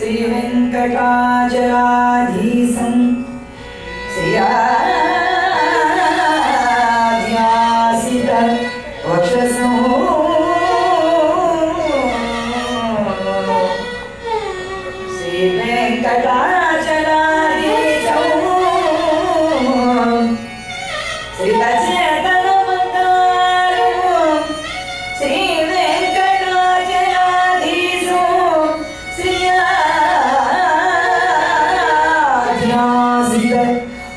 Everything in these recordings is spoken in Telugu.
श्री वेंकटाचलाधीशं श्रियाध्यासित वक्षसं श्री वेंकटाचलाधीशं श्रीतचेतनमन्दारं श्री वेंकटाचलाधीशं श्रियाध्यासित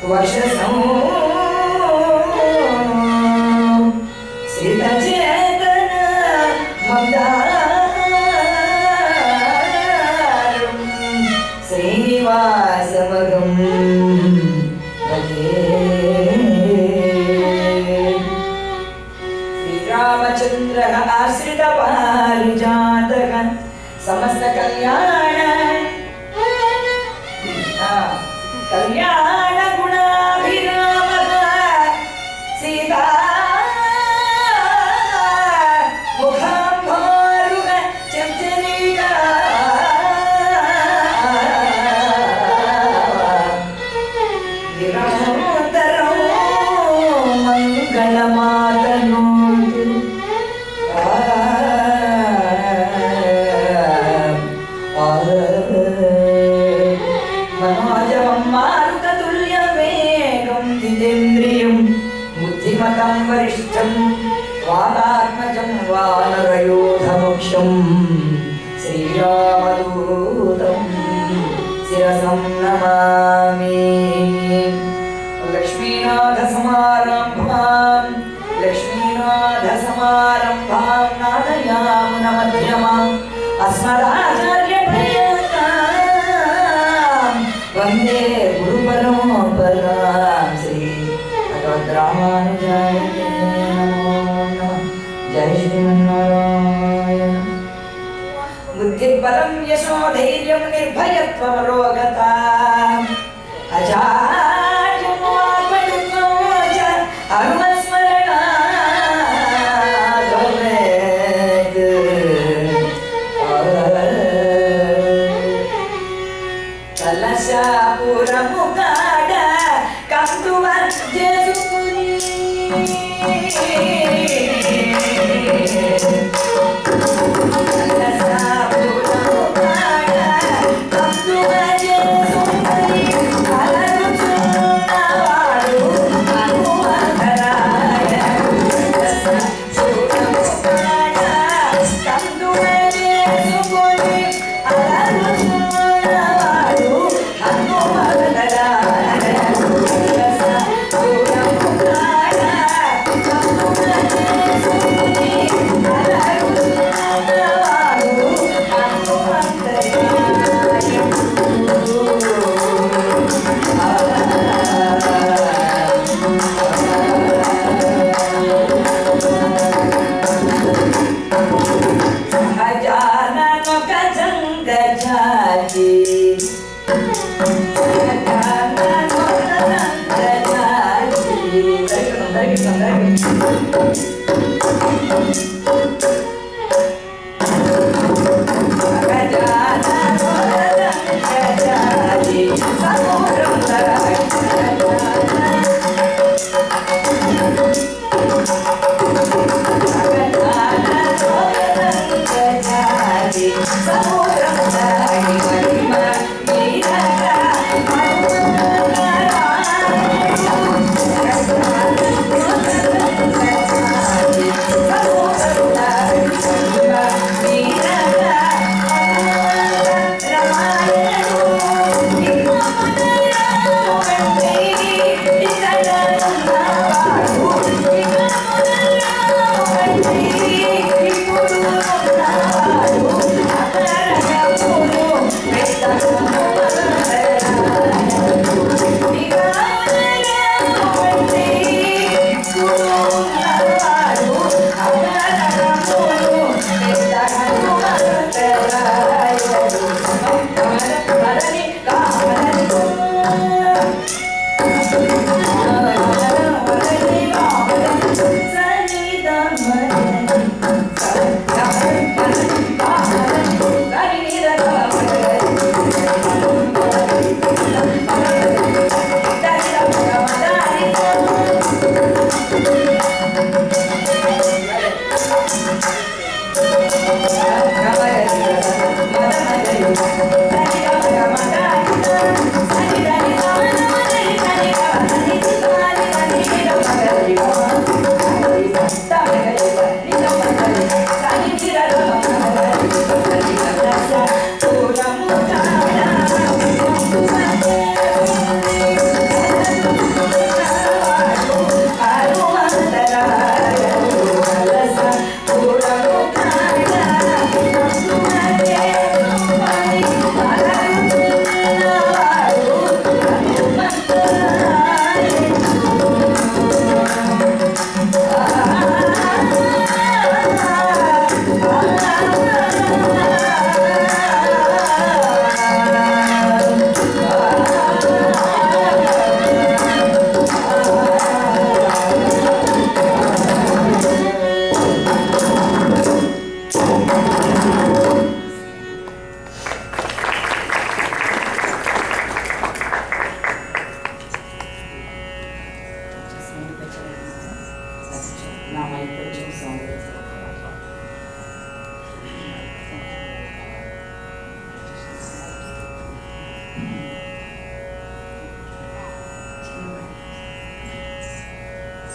वक्षसं श्रीतचेतनमन्दारं श्रीनिवासमगं भजे। श्रीरामचन्द्रः आश्रितपारिजातः समस्त कल्याण गुणाभिरामः सीता मुखाम्भारुह चञ्चरीका निरन्तरं मङ्गलमातनोतु मनोजवं मारुततुल्यवेगं जितेन्द्रियं बुद्धिमतं वरिष्ठं वातात्मजं वानरयोधमुक्षं श्रीरामदूतं शिरसं नमामि। लक्ष्मीनाथसमारम्भां नादयामुनमध्यमाम् अस्मदाचार्यपर्यन्तां वन्दे गुरुपरम्परां श्री भगवद्रामानुजाय नमो नमः। जय श्रीमन्नारायण। बुद्धिर्बलं यशोधैर्यं निर्भयत्वमरोगता अजाड्यं वाग्पटुत्वं च हनुमत्स्मरणात् भवेत्। कलशापुरमुकाड कंदुवज्जेसुपुरी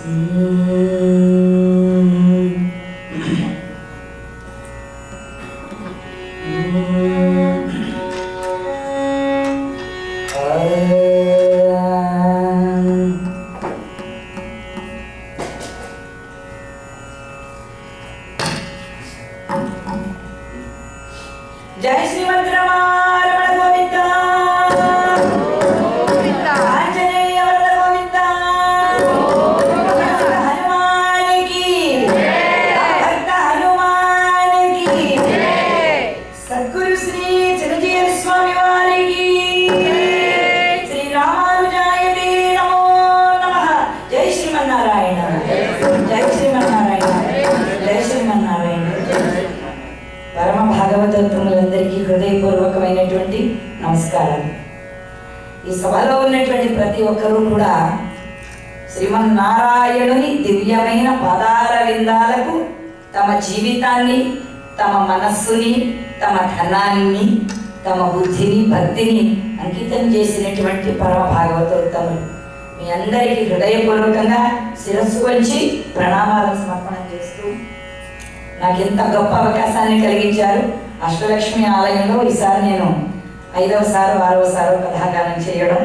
జై శ్రీమద్రమారమణ గోవింద ఆంజనేయ వరద గోవింద హనుమానికి భక్త హనుమానికి సద్గురు శ్రీ చిరంజీవి స్వామి వారికి శ్రీ రామానుజాయతే నమో నమః. జై శ్రీమన్నారాయణ జై శ్రీమన్నారాయణ జై శ్రీమన్నారాయణ. పరమ భాగవతోత్తములందరికీ హృదయపూర్వకమైనటువంటి నమస్కారాలు. ఈ సభలో ఉన్నటువంటి ప్రతి ఒక్కరూ కూడా శ్రీమన్నారాయణుని దివ్యమైన పాదార విందాలకు తమ జీవితాన్ని, తమ మనస్సుని, తమ ధనాన్ని, తమ బుద్ధిని, భక్తిని అంకితం చేసినటువంటి పరమ భాగవతోత్తములు. మీ అందరికీ హృదయపూర్వకంగా శిరస్సు వంచి ప్రణామాలను సమర్పణం చేస్తూ నాకు ఎంత గొప్ప అవకాశాన్ని కలిగించారు. అష్టలక్ష్మి ఆలయంలో ఈసారి నేను 5వ సారో 6వ సారో కథాగానం చేయడం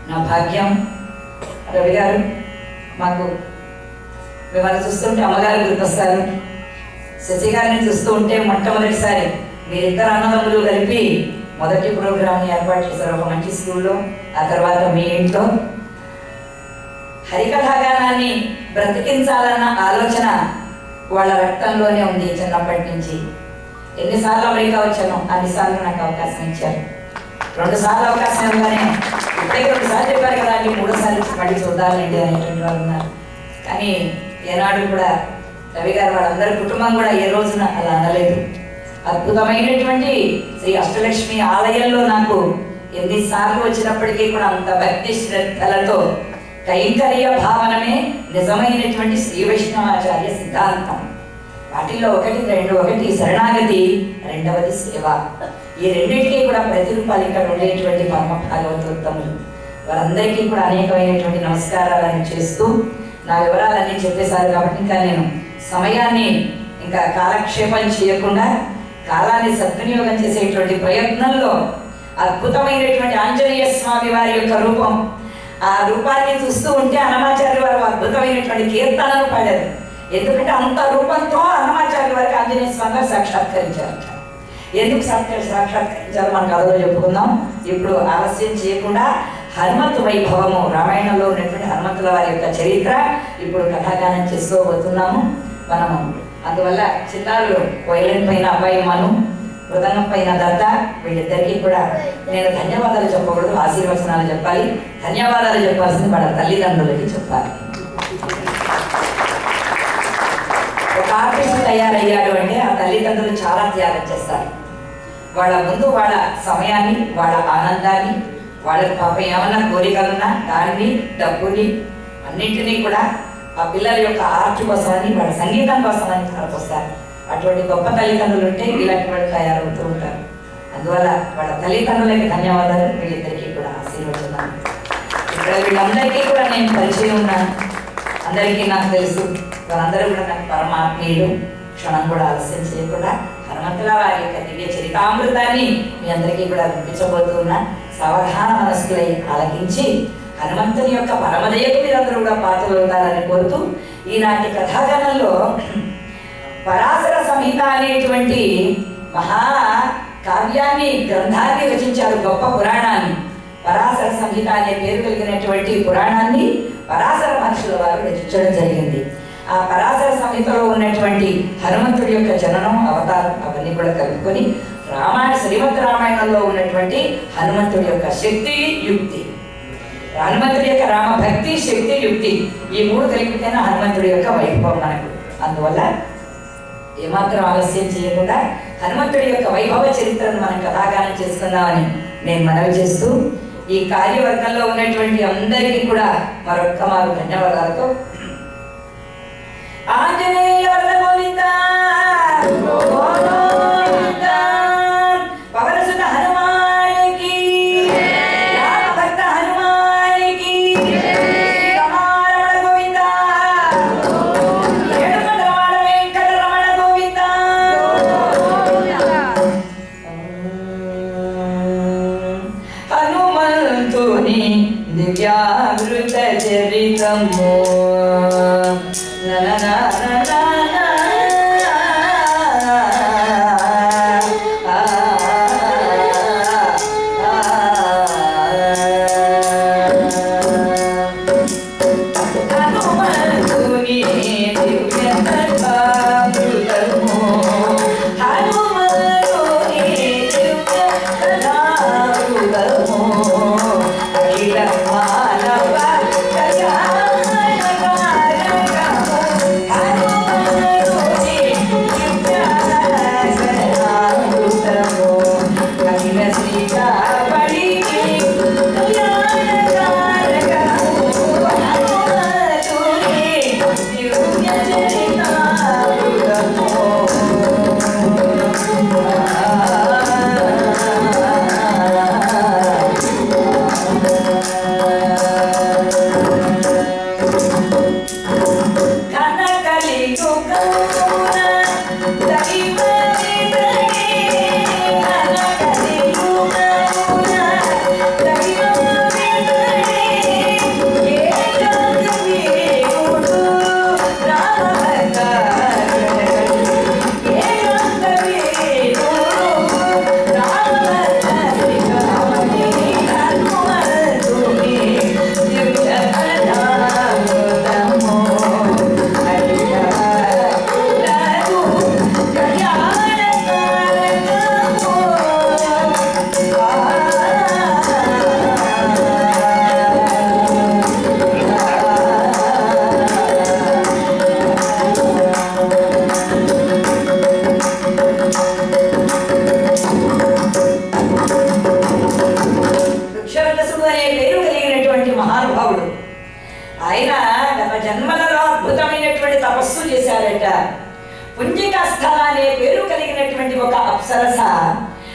నా భాగ్యం. రవి గారు, మాకు మిమ్మల్ని చూస్తుంటే అమ్మగారు గుర్తొస్తారు. శశి గారిని చూస్తూ ఉంటే మొట్టమొదటిసారి మీరిద్దరు అన్నదమ్ములు కలిపి మొదటి ప్రోగ్రాంని ఏర్పాటు చేశారు ఒక మంచి స్కూల్లో. ఆ తర్వాత మీ ఇంట్లో హరికథాగానాన్ని బ్రతికించాలన్న ఆలోచన వాళ్ళ రక్తంలోనే ఉంది చిన్నప్పటి నుంచి. ఎన్నిసార్లు అమెరికా వచ్చాను అన్నిసార్లు నాకు అవకాశం ఇచ్చారు. 2 సార్లు అవకాశం ఇవ్వగానే ఇప్పటికే 2 సార్లు చెప్పారు కదా అని 3వ సారి మళ్ళీ చూడాలండి అనేటువంటి వాళ్ళు ఉన్నారు. కానీ ఏనాడు కూడా రవి గారు వాళ్ళందరి కుటుంబం కూడా ఏ రోజున అలా అనలేదు. అద్భుతమైనటువంటి శ్రీ అష్టలక్ష్మి ఆలయంలో నాకు ఎన్నిసార్లు వచ్చినప్పటికీ కూడా అంత భక్తి శ్రద్ధలతో కైంకర్య భావనమే నిజమైనటువంటి శ్రీ వైష్ణవాచార్య సిద్ధాంతం. వాటిల్లో ఒకటి శరణాగతి, రెండవది సేవ. ఈ రెండింటికి కూడా ప్రతిరూపాలు ఇక్కడ ఉండేటువంటి పరమ భాగవతోత్తములు. వారందరికీ కూడా అనేకమైనటువంటి నమస్కారాలను చేస్తూ నా వివరాలన్నీ చెప్పేశారు కాబట్టి ఇంకా నేను సమయాన్ని ఇంకా కాలక్షేపం చేయకుండా కాలాన్ని సద్వినియోగం చేసేటువంటి ప్రయత్నంలో అద్భుతమైనటువంటి ఆంజనేయ స్వామి వారి యొక్క రూపం, ఆ రూపాన్ని చూస్తూ ఉంటే అన్నమాచార్య వారు అద్భుతమైనటువంటి కీర్తనలు పాడారు. ఎందుకంటే అంత రూపంతో అన్నమాచార్య వారికి ఆంజనేయ స్వామి వారు సాక్షాత్కరించారు. ఎందుకు సాక్షాత్కరించారు మన కథలో చెప్పుకుందాం. ఇప్పుడు ఆలస్యం చేయకుండా హనుమంతు వైభవము, రామాయణంలో ఉన్నటువంటి హనుమంతుల వారి యొక్క చరిత్ర ఇప్పుడు కథాగానం చేసుకోబోతున్నాము మనము. అందువల్ల చిన్నారులు వైలెన్ పైన అబ్బాయి మను, మృదంగం పైన దత్త, వీళ్ళిద్దరికీ కూడా నేను ధన్యవాదాలు చెప్పకూడదు, ఆశీర్వచనాలు చెప్పాలి. ధన్యవాదాలు చెప్పాల్సింది వాళ్ళ తల్లిదండ్రులకి చెప్పాలి. ఒక ఆర్టిస్ట్ తయారయ్యాడు అంటే ఆ తల్లిదండ్రులు చాలా త్యాగం చేస్తారు. వాళ్ళ ముందు వాళ్ళ సమయాన్ని, వాళ్ళ ఆనందాన్ని, వాళ్ళకి పాపం ఏమన్నా కోరికలున్నా దాన్ని, డబ్బుని, అన్నింటినీ కూడా ఆ పిల్లల యొక్క ఆర్ట్ కోసమని, వాళ్ళ సంగీతం కోసమని తరపుస్తారు. అటువంటి గొప్ప తల్లిదండ్రులు ఉంటే ఇలాంటి వాళ్ళు తయారవుతూ ఉంటారు. అందువల్ల వాళ్ళ తల్లిదండ్రులకి ధన్యవాదాలు, వీళ్ళిద్దరికీ కూడా ఆశీర్వచనాలు. ఇక్కడ వీళ్ళందరికీ కూడా నేను పరిచయం ఉన్నాను, అందరికీ నాకు తెలుసు. వాళ్ళందరూ కూడా నాకు పరమాత్మీయులు. క్షణం కూడా ఆలస్యం చేయకుండా హనుమంతుల వారి యొక్క దివ్య చరితామృతాన్ని మీ అందరికీ కూడా వినిపించబోతున్నా. సావధాన మనస్కులై ఆలకించి హనుమంతుని యొక్క పరమదయకు మీరందరూ కూడా పాత్రలవుతారని కోరుతూ ఈనాటి కథాగణంలో పరాశర సంహిత అనేటువంటి మహా కావ్యాన్ని, గ్రంథాన్ని రచించారు, గొప్ప పురాణాన్ని. పరాశర సంహిత అనే పేరు కలిగినటువంటి పురాణాన్ని పరాశర మహర్షుల వారు రచించడం జరిగింది. ఆ పరాశర సంహితలో ఉన్నటువంటి హనుమంతుడి యొక్క జననం, అవతారం అవన్నీ కూడా కలుపుకొని శ్రీమద్ రామాయణంలో ఉన్నటువంటి హనుమంతుడి యొక్క శక్తి, యుక్తి, హనుమంతుడి యొక్క రామభక్తి, శక్తి, యుక్తి, ఈ 3 కలిపితేనే హనుమంతుడి యొక్క వైభవం మనకు. అందువల్ల ఏమాత్రం ఆలస్యం చేయకుండా హనుమంతుడి యొక్క వైభవ చరిత్రను మనం కథాగానం చేసుకుందామని నేను మనవి చేస్తూ ఈ కార్యవర్గంలో ఉన్నటువంటి అందరికీ కూడా మరొక్క మారు ధన్యవాదాలతో ఆంజనేయ వరద గోవింద గోవింద పవనసుత హనుమానికి, రామభక్త హనుమానికి, శ్రీరామారమణ గోవింద. శ్రీరాముని దివ్యామృత చరితము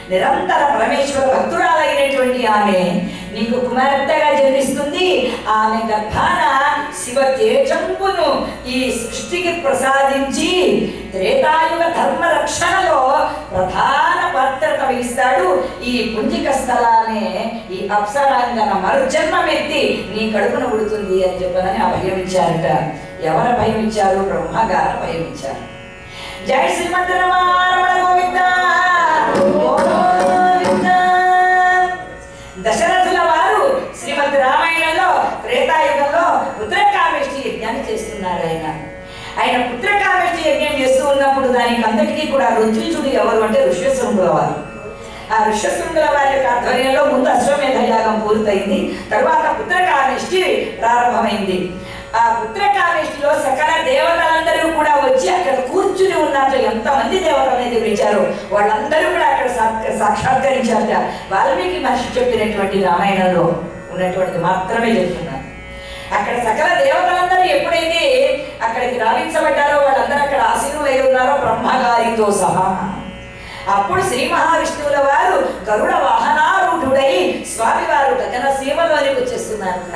నిరంతర పరమేశ్వర భక్తురాలైనటువంటి ఆమె నీకు కుమార్తెగా జన్మిస్తుంది. ఆమె గర్భాన శివ తేజంబును ఈ సృష్టికి ప్రసాదించి త్రేతాయుగ ధర్మ రక్షణలో ప్రధాన పాత్రత వహిస్తాడు. ఈ పుంజిక స్థలాన్ని ఈ అప్సరాంగన మరుజన్మమెత్తి నీ కడుపున ఉడుతుంది అని చెప్పనని అభయం ఇచ్చారట. ఎవరు భయం ఇచ్చారు? బ్రహ్మగారు భయం ఇచ్చారు. జై శ్రీమద్రమణ గోవింద. దశరథుల వారు శ్రీమద్ రామాయణంలో త్రేతాయుగంలో పుత్రకామేష్టి యజ్ఞాన్ని చేస్తున్నారు. ఆయన పుత్రకామేష్టి యజ్ఞం చేస్తూ ఉన్నప్పుడు దానికి అంతటికీ కూడా రుద్విజుడు ఎవరు అంటే ఋష్యశృంగుల వారు. ఆ ఋష్యశృంగుల వారి యొక్క ఆధ్వర్యంలో ముందు అశ్వమేధ యాగం పూర్తయింది. తర్వాత పుత్రకామేష్టి ప్రారంభమైంది. ఆ పుత్రకామేష్టిలో సకల దేవతలందరూ కూడా వచ్చి అక్కడ కూర్చుని ఉన్నట్లు ఎంతమంది దేవతలు అనేది పిలిచారు వాళ్ళందరూ కూడా అక్కడ సాక్షాత్కరించారట. వాల్మీకి మహర్షి చెప్పినటువంటి రామాయణంలో ఉన్నటువంటిది మాత్రమే చెప్తున్నారు. అక్కడ సకల దేవతలందరూ ఎప్పుడైతే అక్కడికి రావించబడ్డారో వాళ్ళందరూ అక్కడ ఆశీనులై ఉన్నారో బ్రహ్మగారితో సహా. అప్పుడు శ్రీ మహావిష్ణువుల వారు గరుడ వాహనారూఢుడై స్వామివారు గగన సీమలోనికి వచ్చేస్తున్నారట.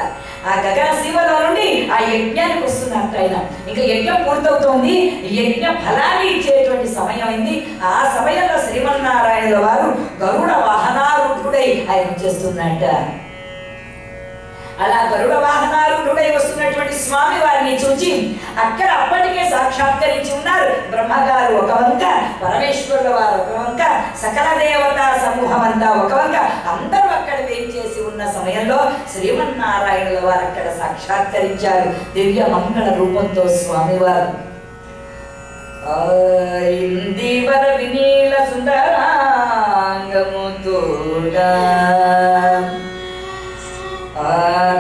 ఆ గగన సీమలో నుండి ఆ యజ్ఞానికి వస్తున్నట్టు ఆయన. ఇంకా యజ్ఞం పూర్తవుతోంది. యజ్ఞ ఫలాన్ని ఇచ్చేటువంటి సమయం అయింది. ఆ సమయంలో శ్రీమన్నారాయణుల వారు గరుడ వాహనారూఢుడై ఆయన వచ్చేస్తున్నట్ట. అలా గరుడ వాహనారూఢుడై వస్తున్నటువంటి స్వామి వారిని చూచి అక్కడ అప్పటికే సాక్షాత్కరించి ఉన్నారు. బ్రహ్మగారు ఒక వంక, పరమేశ్వరుల వారు ఒక వంక, సకల దేవతా సమూహం అంతా ఒక వంక, అందరూ అక్కడ వేయించేసి ఉన్న సమయంలో శ్రీమన్నారాయణుల వారు అక్కడ సాక్షాత్కరించారు దివ్య మంగళ రూపంతో స్వామివారు. ఇందివర వినీల సుందరాంగముతోడ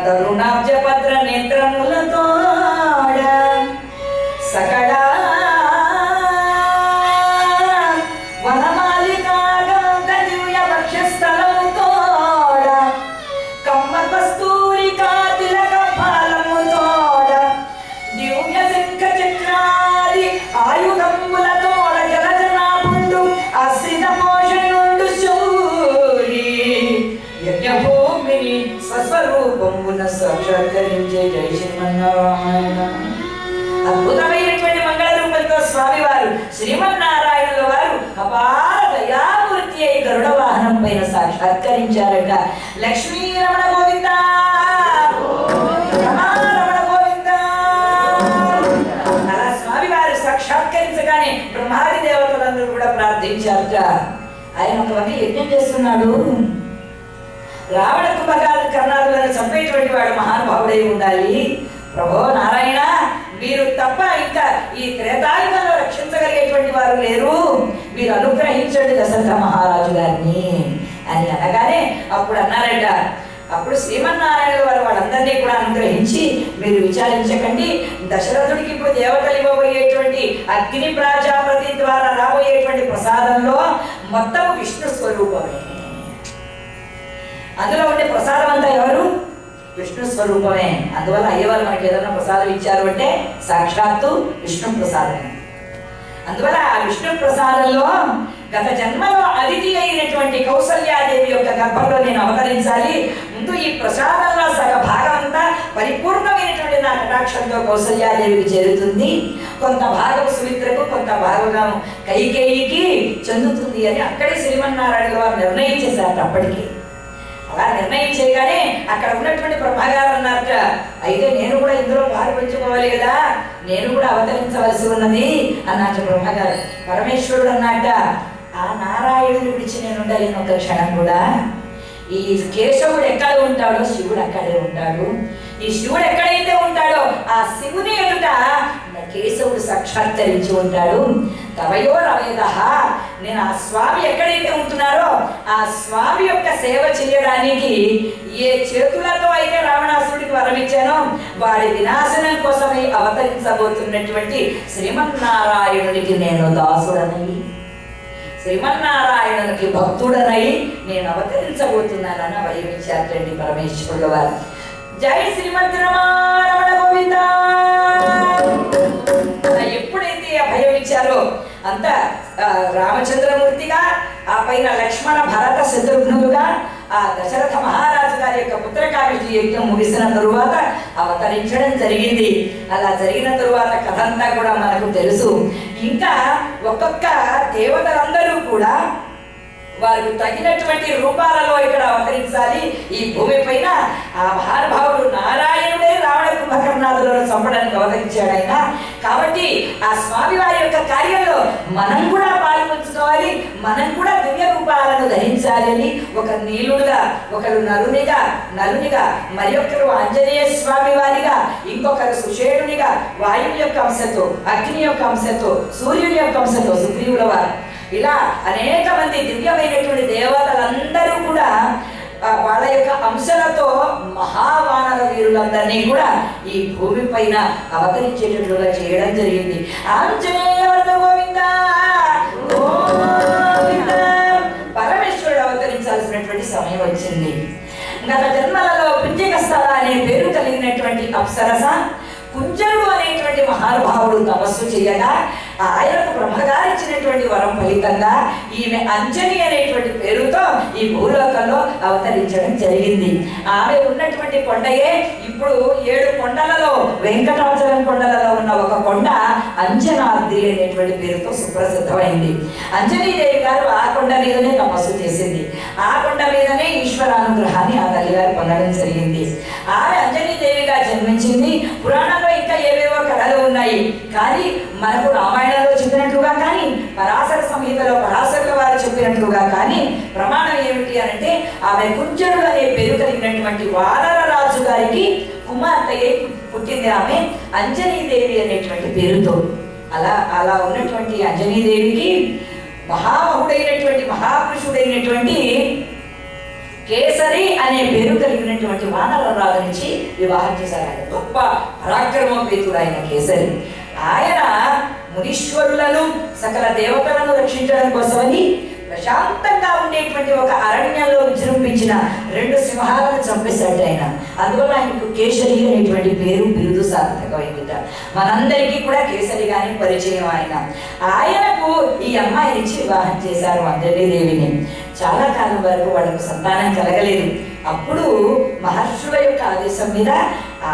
తరుణాబ్జ భద్ర నేత్రములతోడ సకల వనమాలికాగంత దివ్య వక్షస్థలముతోడ కమ్మ కస్తూరికా తిలక ఫలముతోడ దివ్య శంఖ చక్రాది ఆయుధములతోడ జలజనాభుండు ఆశ్రిత మోషణుండు శౌరి యజ్ఞభూమిని స్వస్వరూపమున సాక్షాత్కరించే జై శ్రీమన్నారాయణ. అద్భుతమైనటువంటి మంగళ రూపంతో స్వామివారు శ్రీమన్నారాయణుల వారు అపార దయామూర్తి సారథి అయి గరుడ వాహనం పైన సాక్షాత్కరించారట. లక్ష్మీ రమణ గోవింద, రమణ గోవింద. అలా స్వామి వారు సాక్షాత్కరించగానే బ్రహ్మాది దేవతలందరూ కూడా ప్రార్థించారట. ఆయన ఒక వంటి యజ్ఞం చేస్తున్నాడు. రావణ కుంభకాల కర్ణాదులను చంపేటువంటి వాడు మహానుభావుడై ఉండాలి. ప్రభో నారాయణ, మీరు తప్ప ఇంకా ఈ త్రేతాయుగంలో రక్షించగలిగేటువంటి వారు లేరు, మీరు అనుగ్రహించండి దశరథ మహారాజు గారిని అని అనగానే అప్పుడు అన్నారట, అప్పుడు శ్రీమన్నారాయణ వారు వాళ్ళందరినీ కూడా అనుగ్రహించి, మీరు విచారించకండి, దశరథుడికి ఇప్పుడు దేవతలు ఇవ్వబోయేటువంటి అగ్ని ప్రజాపతి ద్వారా రాబోయేటువంటి ప్రసాదంలో మొత్తం విష్ణు స్వరూపమే. అందులో ఉండే ప్రసాదం అంతా ఎవరు? విష్ణు స్వరూపమే. అందువల్ల అయ్యవారు మనకి ఏదైనా ప్రసాదం ఇచ్చారు అంటే సాక్షాత్తు విష్ణు ప్రసాదమే. అందువల్ల ఆ విష్ణు ప్రసాదంలో గత జన్మలో అతిథి అయినటువంటి కౌసల్యాదేవి యొక్క గర్భంలో నేను అవతరించాలి, ముందు ఈ ప్రసాదంలో సగ భాగం అంతా పరిపూర్ణమైనటువంటి నా కటాక్షంతో కౌసల్యాదేవికి చేరుతుంది, కొంత భాగం సుమిత్రకు, కొంత భాగం కైకేయికి చెందుతుంది అని అక్కడే శ్రీమన్నారాయణ వారు నిర్ణయం చేశారు. అప్పటికి అలా నిర్ణయం చేయగానే అక్కడ ఉన్నటువంటి బ్రహ్మగారు అన్నట్ట, అయితే నేను కూడా ఇందులో పాలు పంచుకోవాలి కదా, నేను కూడా అవతరించవలసి ఉన్నది అన్నట్ట బ్రహ్మగారు. పరమేశ్వరుడు అన్నట్ట, ఆ నారాయణుని విడిచి నేను ఉండలేను ఒక క్షణం కూడా. ఈ కేశవుడు ఎక్కడ ఉంటాడో శివుడు అక్కడే ఉంటాడు. ఈ శివుడు ఎక్కడైతే ఉంటాడో ఆ శివుని ఎదుట కేశవుడు సాక్షాత్కరించి ఉంటాడు. తవయో రవేద, నేను ఆ స్వామి ఎక్కడైతే ఉంటున్నారో ఆ స్వామి యొక్క సేవ చేయడానికి ఏ చేతులతో అయితే రావణాసుడికి వరమిచ్చానో వాడి వినాశనం కోసమై అవతరించబోతున్నటువంటి శ్రీమన్నారాయణుడికి నేను దాసుడనై, శ్రీమన్నారాయణునికి భక్తుడనై నేను అవతరించబోతున్నానని అభయమిచ్చారండి పరమేశ్వరుడు వారు. జై శ్రీమద్ రమణ గోవింద. ఎప్పుడైతే అభయం ఇచ్చారో అంత రామచంద్రమూర్తిగా, ఆ పైన లక్ష్మణ భరత శత్రుఘ్నులుగా ఆ దశరథ మహారాజు గారి యొక్క పుత్రకామిష్టి యజ్ఞం ముగిసిన తరువాత అవతరించడం జరిగింది. అలా జరిగిన తరువాత కథ అంతా కూడా మనకు తెలుసు. ఇంకా ఒక్కొక్క దేవతలందరూ కూడా వారికి తగినటువంటి రూపాలలో ఇక్కడ అవతరించాలి ఈ భూమి పైన. ఆ మహానుభావుడు నారాయణుడే రావణ కుంభకర్ణాదులను చంపడానికి అవతరించాడు ఆయన. కాబట్టి ఆ స్వామి వారి యొక్క కార్యంలో మనం కూడా పాల్పంచుకోవాలి, మనం కూడా దివ్య రూపాలను ధరించాలి అని ఒకరు నీలుడుగా, ఒకరు నలునిగా, మరి ఒకరు ఆంజనేయ స్వామి వారిగా, ఇంకొకరు సుషేణునిగా, వాయువు యొక్క అంశతో, అగ్ని యొక్క అంశతో, సూర్యుని యొక్క అంశతో సుగ్రీవుల వారు, ఇలా అనేక మంది దివ్యమైనటువంటి దేవతలందరూ కూడా వాళ్ళ యొక్క అంశాలతో మహావానర వీరులందరినీ కూడా ఈ భూమి పైన అవతరించేటట్లుగా చేయడం జరిగింది. ఆంజనేయ గోవింద గోవింద. పరమేశ్వరుడు అవతరించాల్సినటువంటి సమయం వచ్చింది. గత జన్మలలో కుంజకస్థల అనే పేరు కలిగినటువంటి అప్సరస కుంజరుడు అనేటువంటి మహానుభావుడు తపస్సు చేయగా ఆయనకు బ్రహ్మగారిచ్చినటువంటి వరం ఫలితంగా ఈమె అంజని అనేటువంటి పేరుతో ఈ భూలోకంలో అవతరించడం జరిగింది. ఆమె ఉన్నటువంటి కొండయే ఇప్పుడు 7 కొండలలో వెంకటాచలం కొండలలో ఉన్న ఒక కొండ అంజనాద్రి అనేటువంటి పేరుతో సుప్రసిద్ధమైంది. అంజనీదేవి గారు ఆ కొండ మీదనే తపస్సు చేసింది. ఆ కొండ మీదనే ఈశ్వరానుగ్రహాన్ని ఆ తల్లి గారు పొందడం జరిగింది. ఆమె అంజనీదేవిగా జన్మించింది. పురాణంలో ఇంకా ఏవేవో కథలు ఉన్నాయి, కానీ మనకు రామాయణంలో చెప్పినట్లుగా కానీ, పరాశర సంహితలో పరాశరుల వారు చెప్పినట్లుగా కానీ ప్రమాణం ఏమిటి అంటే ఆమె కుంజరుడు అనే పేరు కలిగినటువంటి వానర రాజు గారికి కుమార్తె పుట్టింది. ఆమె అంజనీదేవి అనేటువంటి పేరుతో. అలా ఉన్నటువంటి అంజనీదేవికి మహామహుడైనటువంటి మహాపురుషుడైనటువంటి కేసరి అనే పేరు కలిగినటువంటి వానర రాజు నుంచి వివాహం చేశారు. ఆయన గొప్ప పరాక్రమోపేతుడు ఆయన కేసరి. ఆయన మునీశ్వరులను సకల దేవతలను రక్షించడం కోసమని ప్రశాంతంగా ఉండేటువంటి ఒక అరణ్యంలో విజృంభించిన 2 సింహాలను చంపేశాడు ఆయన. అందువల్ల ఆయనకు కేసరి అనేటువంటి పేరు బిరుదు సార్థకమైందిట. మనందరికీ కూడా కేసరిగానే పరిచయం ఆయన. ఆయనకు ఈ అమ్మాయిని ఇచ్చి వివాహం చేశారు అంజనీదేవిని. చాలా కాలం వరకు వాళ్ళకు సంతానం కలగలేదు. అప్పుడు మహర్షుల యొక్క ఆదేశం మీద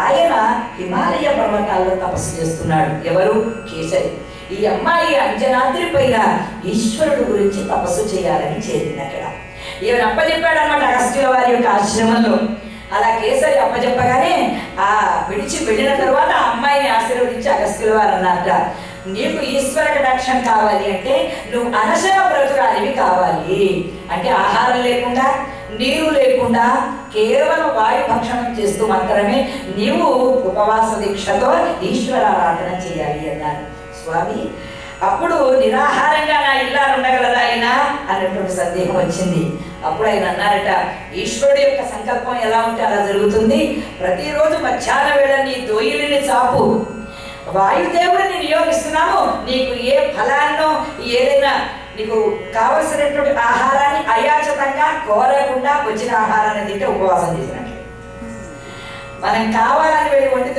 ఆయన హిమాలయ పర్వతాల్లో తపస్సు చేస్తున్నాడు. ఎవరు? కేసరి. ఈ అమ్మాయి అంజనాద్రి పైన ఈశ్వరుడు గురించి తపస్సు చేయాలని చేరింది. అక్కడ ఈయన అప్పచెప్పాడు అనమాట అగస్త్యుల వారి యొక్క ఆశ్రమంలో. అలా కేసరి అప్పచెప్పగానే ఆ విడిచి వెళ్ళిన తర్వాత ఆ అమ్మాయిని ఆశీర్వదించి అగస్త్యుల వారు అన్నట్ట, నీకు ఈశ్వర కటాక్షం కావాలి అంటే నువ్వు అనశన బ్రతురాలివి కావాలి. అంటే ఆహారం లేకుండా, నీరు లేకుండా, కేవలం వాయు భక్షణం చేస్తూ మాత్రమే నీవు ఉపవాస దీక్షతో ఈశ్వరారాధన చేయాలి అన్నారు స్వామి. అప్పుడు నిరాహారంగా నా ఇల్లాలు ఉండగలదా అయినా అన్నటువంటి సందేహం వచ్చింది. అప్పుడు ఆయన అన్నారట, ఈశ్వరుడు యొక్క సంకల్పం ఎలా ఉంటే అలా జరుగుతుంది. ప్రతిరోజు మధ్యాహ్న వేళ నీ దోయిలిని చాపు, వాయుదేవుడిని నియోగిస్తున్నాము, నీకు ఏ ఫలాన్నో ఏదైనా నీకు కావలసినటువంటి ఆహారాన్ని అయాచితంగా కోరకుండా వచ్చిన ఆహారాన్ని తింటే ఉపవాసం చేసినట్టు. మనం కావాలని వెళ్ళి వండి